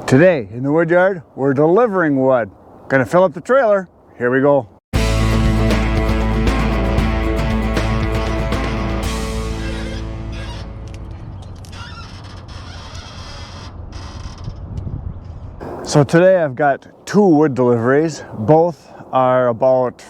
Today in the wood yard, we're delivering wood. Gonna fill up the trailer. Here we go. So today I've got 2 wood deliveries. Both are about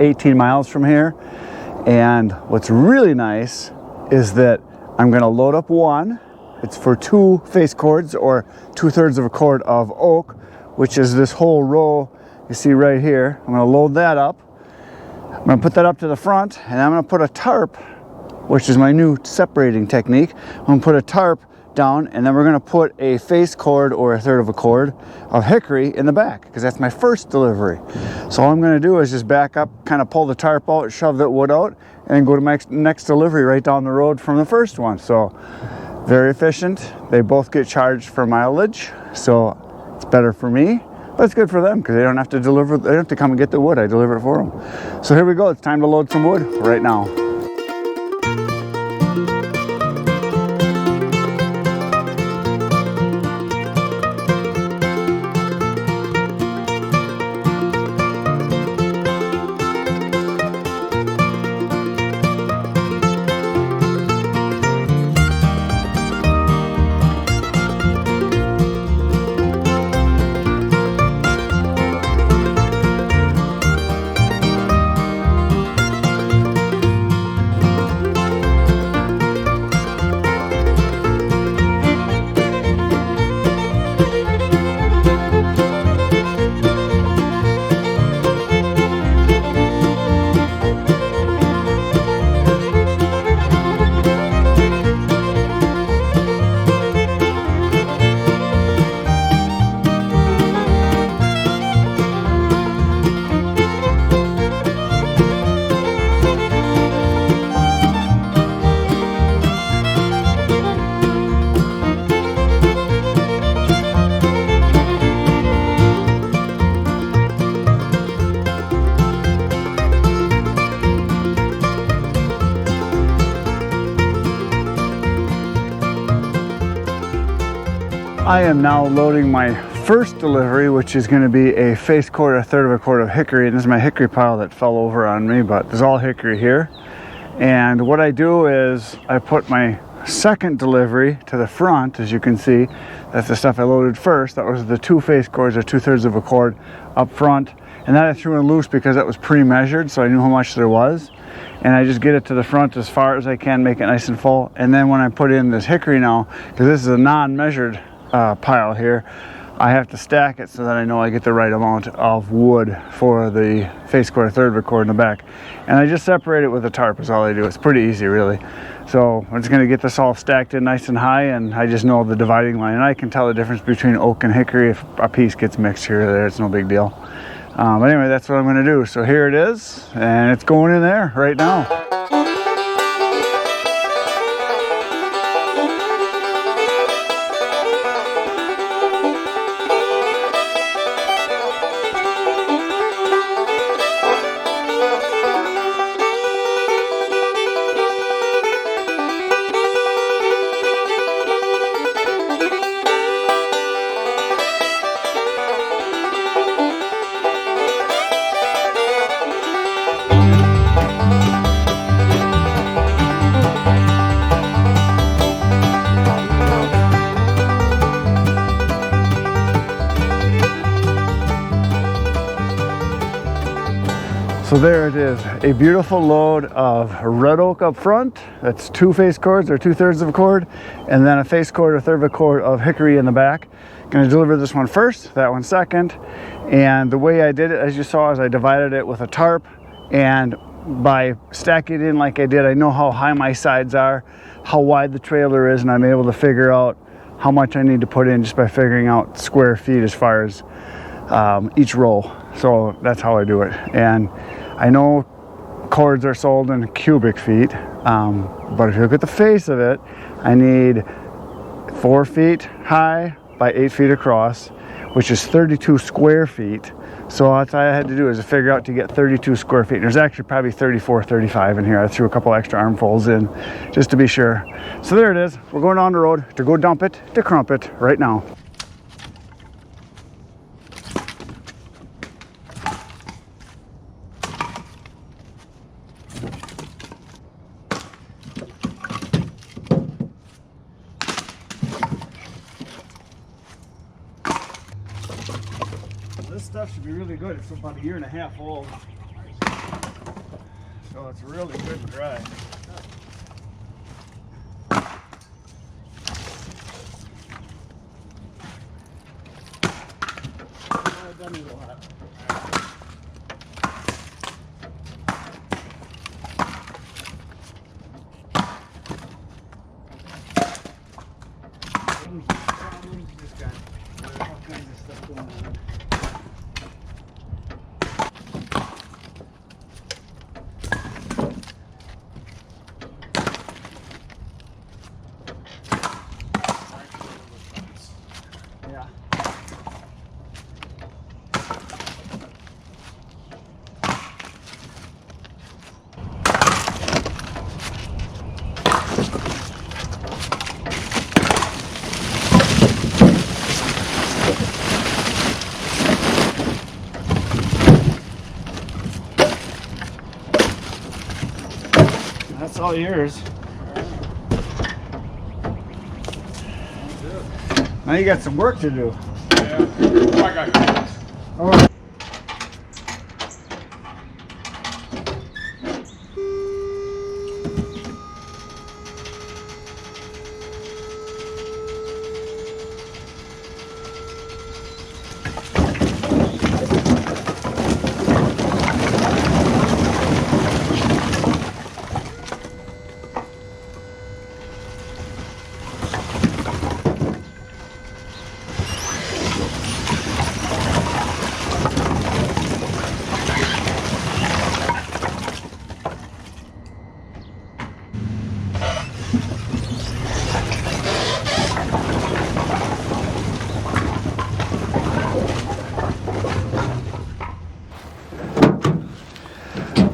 18 miles from here. And what's really nice is that I'm gonna load up one. It's for 2 face cords, or 2/3 of a cord of oak, which is this whole row you see right here. I'm gonna load that up. I'm gonna put that up to the front, and I'm gonna put a tarp, which is my new separating technique. I'm gonna put a tarp down, and then we're gonna put a face cord or 1/3 of a cord of hickory in the back, because that's my first delivery. So all I'm gonna do is just back up, kind of pull the tarp out, shove that wood out, and then go to my next delivery right down the road from the first one. So very efficient. They both get charged for mileage, so it's better for me, but it's good for them because they don't have to deliver, they don't have to come and get the wood. I deliver it for them. So here we go. It's time to load some wood right now. I am now loading my first delivery, which is going to be a face cord, 1/3 of a cord of hickory. And this is my hickory pile that fell over on me, but there's all hickory here. And what I do is I put my second delivery to the front. As you can see, that's the stuff I loaded first. That was the 2 face cords, or 2/3 of a cord up front. And then I threw in loose because that was pre-measured, so I knew how much there was. And I just get it to the front as far as I can, make it nice and full. And then when I put in this hickory now, because this is a non-measured pile here, I have to stack it so that I know I get the right amount of wood for the face cord, 1/3 of a cord in the back. And I just separate it with a tarp is all I do. It's pretty easy, really. So I'm just going to get this all stacked in nice and high, and I just know the dividing line. And I can tell the difference between oak and hickory. If a piece gets mixed here or there, it's no big deal. But anyway, that's what I'm going to do. So here it is, and it's going in there right now. So there it is, a beautiful load of red oak up front. That's 2 face cords, or 2/3 of a cord, and then a face cord, or 1/3 of a cord of hickory in the back. Gonna deliver this one first, that one second. And the way I did it, as you saw, is I divided it with a tarp, and by stacking it in like I did, I know how high my sides are, how wide the trailer is, and I'm able to figure out how much I need to put in just by figuring out square feet as far as each row. So that's how I do it. And I know cords are sold in cubic feet, but if you look at the face of it, I need 4 feet high by 8 feet across, which is 32 square feet. So that's all I had to do is to figure out to get 32 square feet. There's actually probably 34, 35 in here. I threw a couple extra armfuls in just to be sure. So there it is. We're going on the road to go dump it to crump it right now. This stuff should be really good. It's about 1.5 years old. So it's really good and dry. Oh, done a little hot. Just got all kinds of stuff going on. Yeah. That's all yours. Now you got some work to do. Yeah. Oh, I got guys. All right.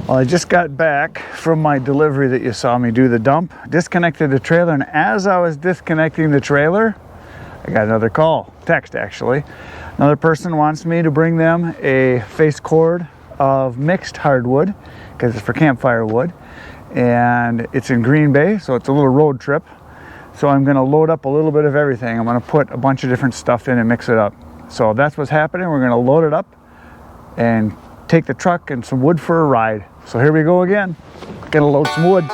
Well, I just got back from my delivery that you saw me do the dump, disconnected the trailer, and as I was disconnecting the trailer, I got another call, text actually. Another person wants me to bring them a face cord of mixed hardwood, because it's for campfire wood, and it's in Green Bay, so it's a little road trip. So I'm gonna load up a little bit of everything. I'm gonna put a bunch of different stuff in and mix it up. So that's what's happening. We're gonna load it up and take the truck and some wood for a ride. So here we go again. Gonna load some wood.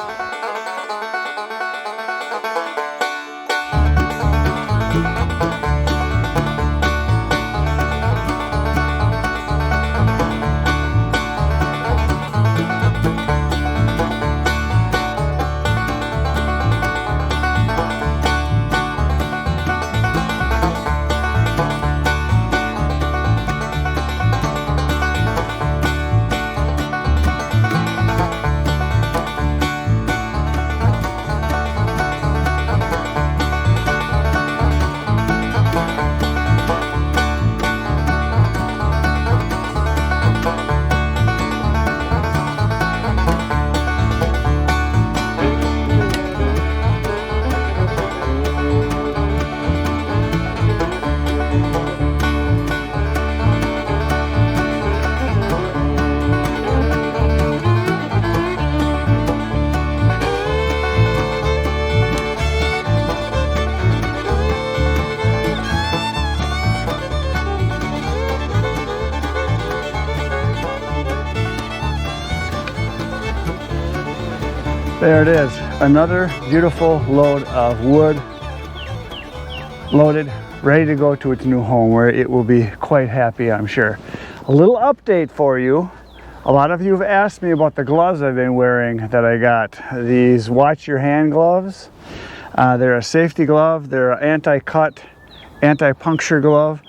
There it is, another beautiful load of wood, loaded, ready to go to its new home where it will be quite happy, I'm sure. A little update for you. A lot of you have asked me about the gloves I've been wearing that I got. These Watch Your Hand gloves. They're a safety glove, they're an anti-cut, anti-puncture glove.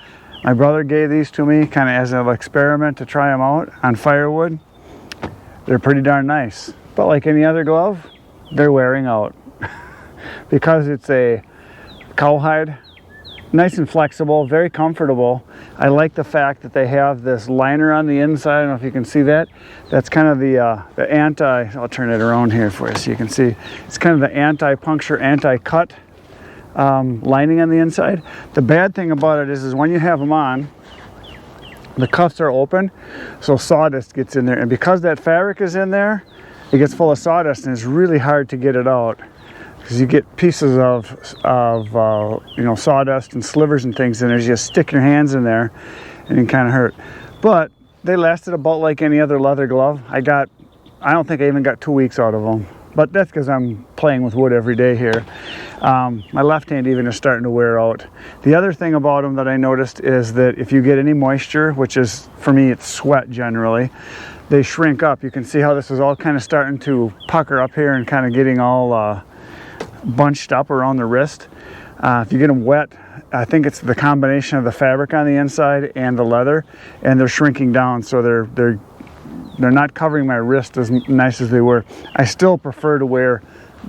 My brother gave these to me kind of as an experiment to try them out on Firewood. They're pretty darn nice. But like any other glove, they're wearing out. Because it's a cowhide, nice and flexible, very comfortable. I like the fact that they have this liner on the inside. I don't know if you can see that. That's kind of the I'll turn it around here for you so you can see. It's kind of the anti-puncture, anti-cut lining on the inside. The bad thing about it is when you have them on, the cuffs are open, so sawdust gets in there. And because that fabric is in there, it gets full of sawdust and it's really hard to get it out. Because you get pieces of sawdust and slivers and things in there. You just stick your hands in there and it kind of hurt. But they lasted about like any other leather glove. I don't think I even got 2 weeks out of them. But that's because I'm playing with wood every day here. My left hand even is starting to wear out. The other thing about them that I noticed is that if you get any moisture, which is, for me, it's sweat generally, they shrink up. You can see how this is all kind of starting to pucker up here and kind of getting all bunched up around the wrist. If you get them wet, I think it's the combination of the fabric on the inside and the leather, and they're shrinking down, so they're not covering my wrist as nice as they were. I still prefer to wear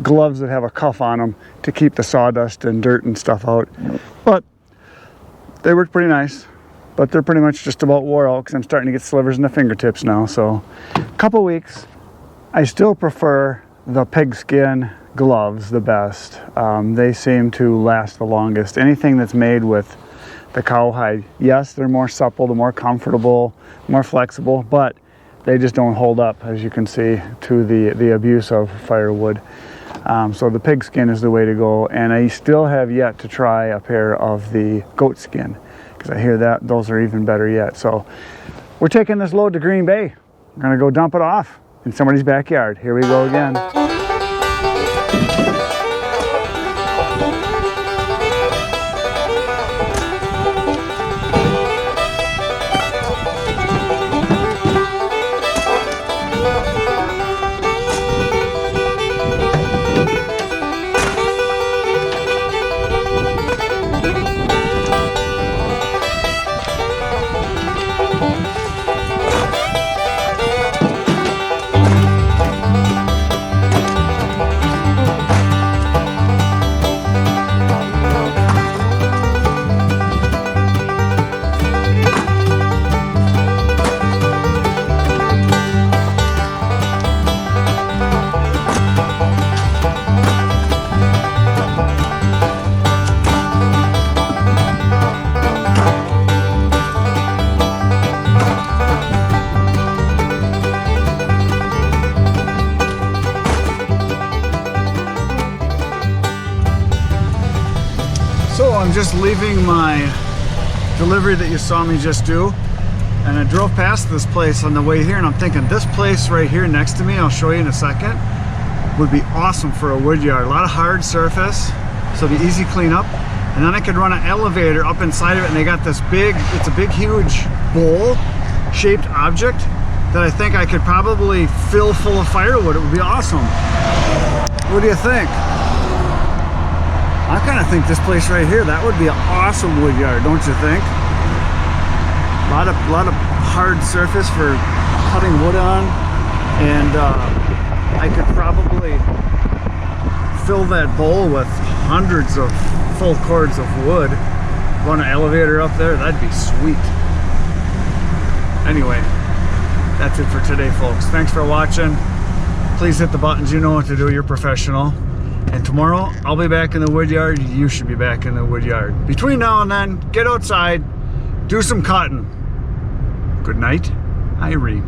gloves that have a cuff on them to keep the sawdust and dirt and stuff out. But they work pretty nice. But they're pretty much just about wore out because I'm starting to get slivers in the fingertips now. So a couple weeks. I still prefer the pigskin gloves the best. They seem to last the longest. Anything that's made with the cowhide, yes, they're more supple, they're more comfortable, more flexible, but they just don't hold up, as you can see, to the abuse of firewood. So the pigskin is the way to go, and I still have yet to try a pair of the goat skin, because I hear that those are even better yet. So we're taking this load to Green Bay. We're gonna go dump it off in somebody's backyard. Here we go again. So I'm just leaving my delivery that you saw me just do, and I drove past this place on the way here, and I'm thinking this place right here next to me, I'll show you in a second, would be awesome for a wood yard. A lot of hard surface, so it'd be easy cleanup. And then I could run an elevator up inside of it, and they got this big, it's a big huge bowl shaped object that I think I could probably fill full of firewood. It would be awesome. What do you think? I kind of think this place right here, that would be an awesome wood yard, don't you think? A lot of hard surface for cutting wood on, and I could probably fill that bowl with hundreds of full cords of wood. Run an elevator up there, that'd be sweet. Anyway, that's it for today, folks. Thanks for watching. Please hit the buttons. You know what to do. You're professional. And tomorrow, I'll be back in the wood yard. You should be back in the wood yard. Between now and then, get outside, do some cutting. Good night, Irene.